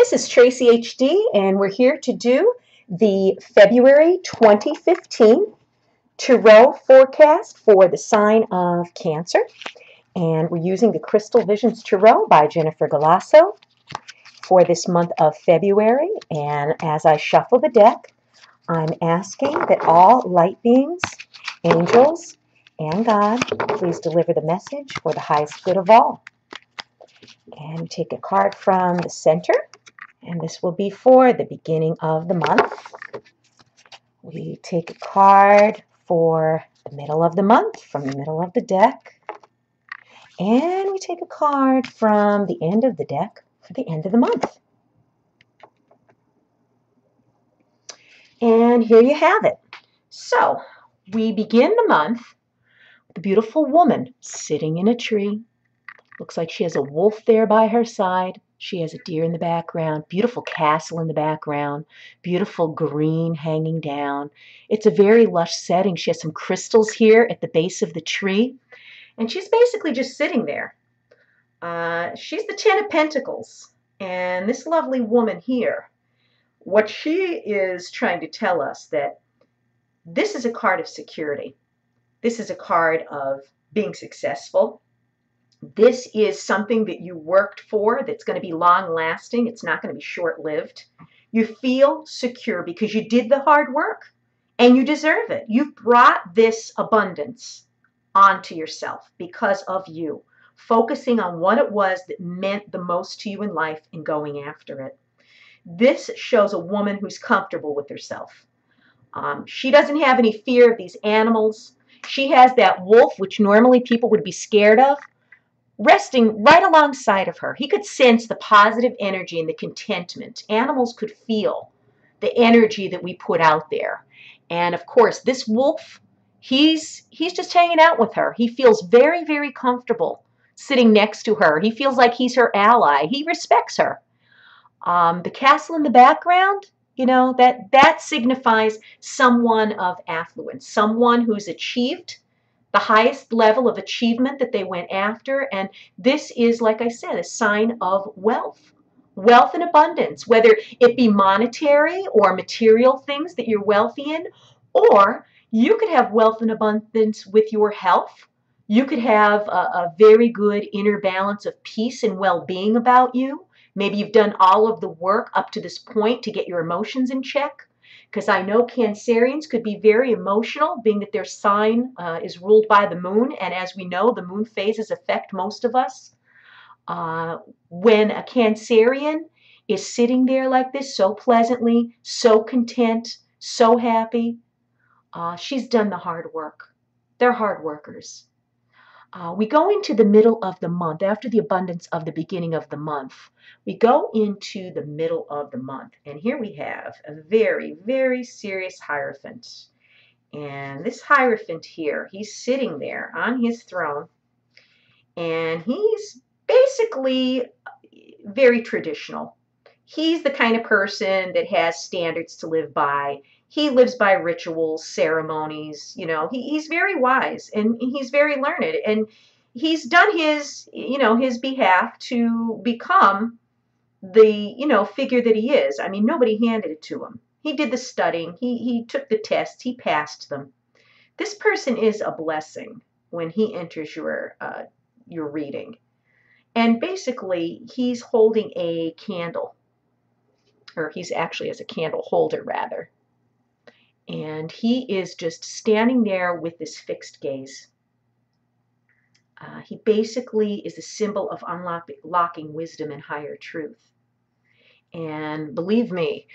This is Tracy HD, and we're here to do the February 2015 Tarot forecast for the sign of Cancer. And we're using the Crystal Visions Tarot by Jennifer Galasso for this month of February. And as I shuffle the deck, I'm asking that all light beings, angels, and God please deliver the message for the highest good of all. And we take a card from the center. And this will be for the beginning of the month. We take a card for the middle of the month from the middle of the deck. And we take a card from the end of the deck for the end of the month. And here you have it. So we begin the month with a beautiful woman sitting in a tree. Looks like she has a wolf there by her side. She has a deer in the background, beautiful castle in the background, beautiful green hanging down. It's a very lush setting. She has some crystals here at the base of the tree, and she's basically just sitting there. She's the Ten of Pentacles, and this lovely woman here, what she is trying to tell us that this is a card of security. This is a card of being successful. This is something that you worked for that's going to be long-lasting. It's not going to be short-lived. You feel secure because you did the hard work and you deserve it. You've brought this abundance onto yourself because of you, focusing on what it was that meant the most to you in life and going after it. This shows a woman who's comfortable with herself. She doesn't have any fear of these animals. She has that wolf, which normally people would be scared of, resting right alongside of her. He could sense the positive energy and the contentment. Animals could feel the energy that we put out there. And of course, this wolf, he's just hanging out with her. He feels very, very comfortable sitting next to her. He feels like he's her ally. He respects her. The castle in the background, you know, that signifies someone of affluence, someone who's achieved the highest level of achievement that they went after. And this is, like I said, a sign of wealth. Wealth and abundance, whether it be monetary or material things that you're wealthy in, or you could have wealth and abundance with your health. You could have a very good inner balance of peace and well-being about you. Maybe you've done all of the work up to this point to get your emotions in check. Because I know Cancerians could be very emotional, being that their sign is ruled by the moon. And as we know, the moon phases affect most of us. When a Cancerian is sitting there like this, so pleasantly, so content, so happy, she's done the hard work. They're hard workers. We go into the middle of the month, after the abundance of the beginning of the month. We go into the middle of the month, and here we have a very, very serious Hierophant. And this Hierophant here, he's sitting there on his throne, and he's basically very traditional. He's the kind of person that has standards to live by. He lives by rituals, ceremonies, you know, he's very wise and he's very learned, and he's done his, his behalf to become the, figure that he is. I mean, nobody handed it to him. He did the studying. He took the tests. He passed them. This person is a blessing when he enters your reading. And basically, he's holding a candle, or he's actually as a candle holder, rather. And he is just standing there with this fixed gaze. He basically is a symbol of unlocking wisdom and higher truth. And believe me,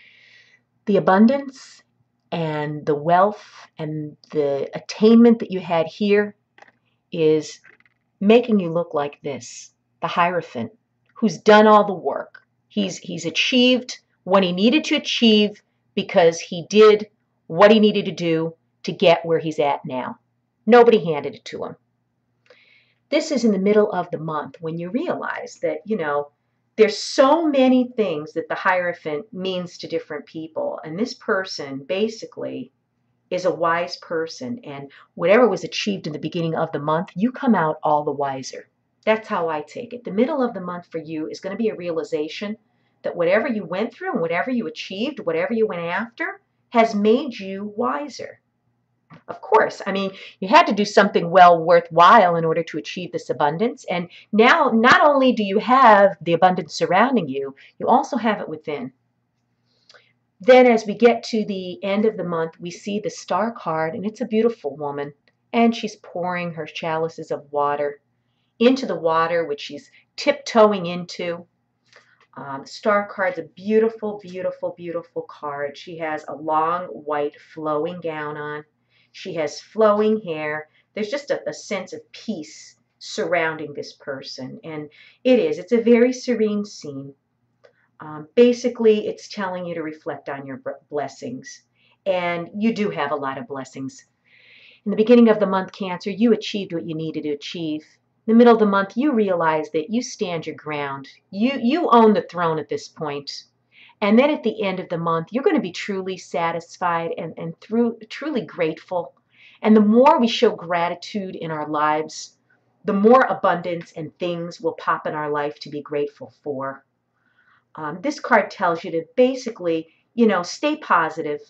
the abundance and the wealth and the attainment that you had here is making you look like this, the Hierophant, who's done all the work. He's achieved what he needed to achieve because he did what he needed to do to get where he's at now. Nobody handed it to him. This is in the middle of the month when you realize that, there's so many things that the Hierophant means to different people. And this person basically is a wise person. And whatever was achieved in the beginning of the month, you come out all the wiser. That's how I take it. The middle of the month for you is going to be a realization that whatever you went through and whatever you achieved, whatever you went after, has made you wiser. Of course, I mean, you had to do something well worthwhile in order to achieve this abundance. And now, not only do you have the abundance surrounding you, you also have it within. Then as we get to the end of the month, we see the Star card, and it's a beautiful woman. And she's pouring her chalices of water into the water, which she's tiptoeing into. Star card's a beautiful, beautiful, beautiful card. She has a long white flowing gown on. She has flowing hair. There's just a sense of peace surrounding this person. And it's a very serene scene. Basically, it's telling you to reflect on your blessings. And you do have a lot of blessings. In the beginning of the month, Cancer, you achieved what you needed to achieve. In the middle of the month, you realize that you stand your ground. You own the throne at this point. And then at the end of the month, you're going to be truly satisfied and truly grateful. And the more we show gratitude in our lives, the more abundance and things will pop in our life to be grateful for. This card tells you to basically, stay positive.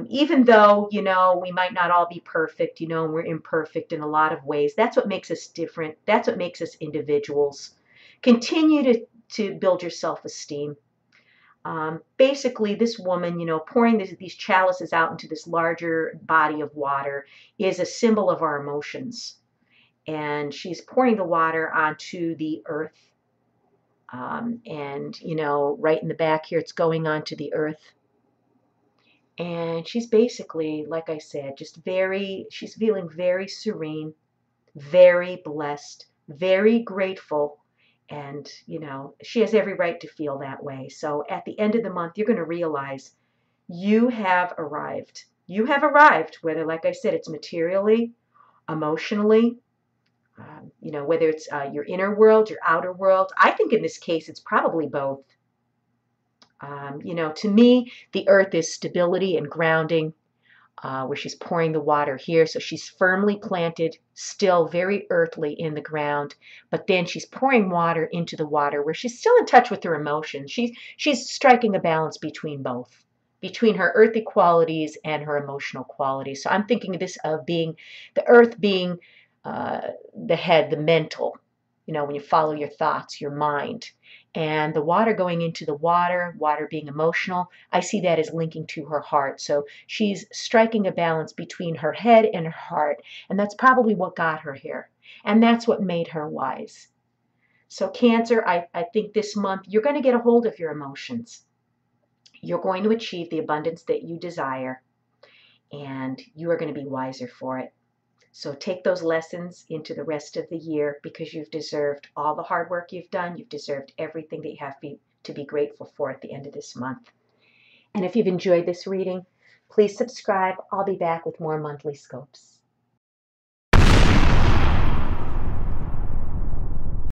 Even though, we might not all be perfect, and we're imperfect in a lot of ways. That's what makes us different. That's what makes us individuals. Continue to build your self-esteem. Basically, this woman, pouring these chalices out into this larger body of water is a symbol of our emotions. And she's pouring the water onto the earth. Right in the back here, it's going onto the earth. And she's basically, like I said, she's feeling very serene, very blessed, very grateful. And, she has every right to feel that way. So at the end of the month, you're going to realize you have arrived. You have arrived, whether, like I said, it's materially, emotionally, whether it's your inner world, your outer world. I think in this case, it's probably both. To me, the earth is stability and grounding, where she's pouring the water here. So she's firmly planted, still very earthly in the ground, but then she's pouring water into the water where she's still in touch with her emotions. She's striking a balance between both, between her earthy qualities and her emotional qualities. So I'm thinking of this of being the earth being the head, the mental, when you follow your thoughts, your mind. And the water going into the water being emotional, I see that as linking to her heart. So she's striking a balance between her head and her heart. And that's probably what got her here. And that's what made her wise. So Cancer, I think this month you're going to get a hold of your emotions. You're going to achieve the abundance that you desire. And you are going to be wiser for it. So take those lessons into the rest of the year, because you've deserved all the hard work you've done. You've deserved everything that you have to be grateful for at the end of this month. And if you've enjoyed this reading, please subscribe. I'll be back with more monthly scopes.